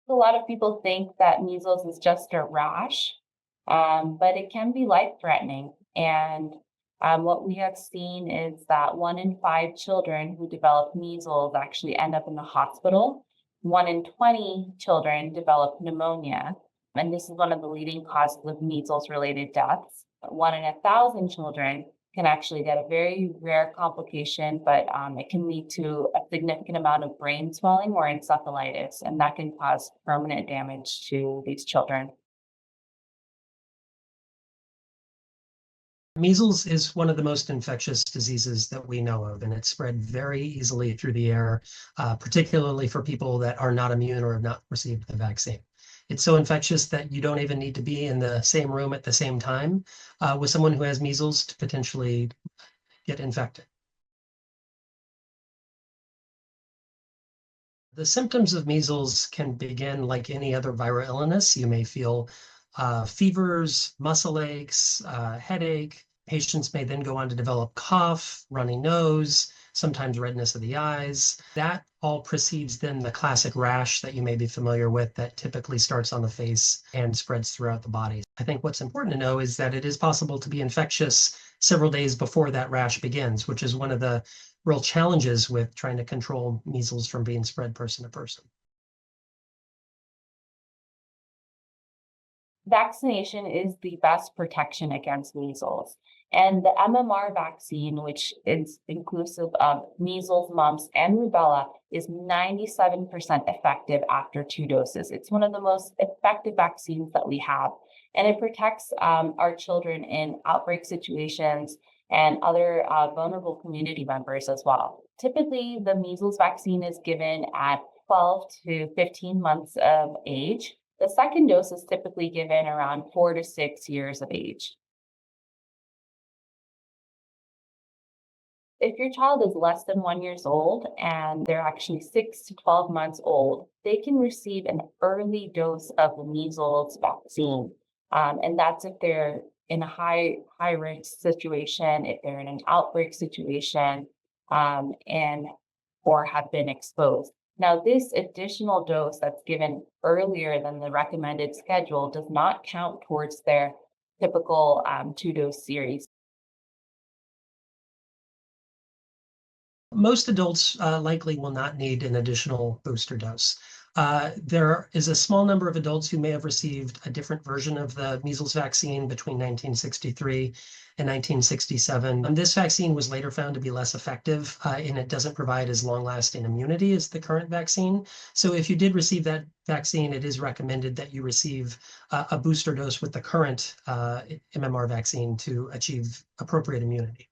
A lot of people think that measles is just a rash, but it can be life-threatening. And what we have seen is that 1 in 5 children who develop measles actually end up in the hospital. 1 in 20 children develop pneumonia, and this is one of the leading causes of measles-related deaths. 1 in 1,000 children can actually get a very rare complication, but it can lead to a significant amount of brain swelling or encephalitis, and that can cause permanent damage to these children. Measles is one of the most infectious diseases that we know of, and it's spread very easily through the air, particularly for people that are not immune or have not received the vaccine. It's so infectious that you don't even need to be in the same room at the same time with someone who has measles to potentially get infected. The symptoms of measles can begin like any other viral illness. You may feel fevers, muscle aches, headache. Patients may then go on to develop cough, runny nose, sometimes redness of the eyes. That all precedes then the classic rash that you may be familiar with that typically starts on the face and spreads throughout the body. I think what's important to know is that it is possible to be infectious several days before that rash begins, which is one of the real challenges with trying to control measles from being spread person to person. Vaccination is the best protection against measles. And the MMR vaccine, which is inclusive of measles, mumps, and rubella, is 97% effective after 2 doses. It's one of the most effective vaccines that we have, and it protects our children in outbreak situations and other vulnerable community members as well. Typically, the measles vaccine is given at 12 to 15 months of age. The second dose is typically given around 4 to 6 years of age. If your child is less than 1 years old and they're actually 6 to 12 months old, they can receive an early dose of the measles vaccine. And that's if they're in a high risk situation, if they're in an outbreak situation, and or have been exposed. Now, this additional dose that's given earlier than the recommended schedule does not count towards their typical 2 dose series. Most adults likely will not need an additional booster dose. There is a small number of adults who may have received a different version of the measles vaccine between 1963 and 1967. This vaccine was later found to be less effective, and it doesn't provide as long-lasting immunity as the current vaccine. So if you did receive that vaccine, it is recommended that you receive a booster dose with the current MMR vaccine to achieve appropriate immunity.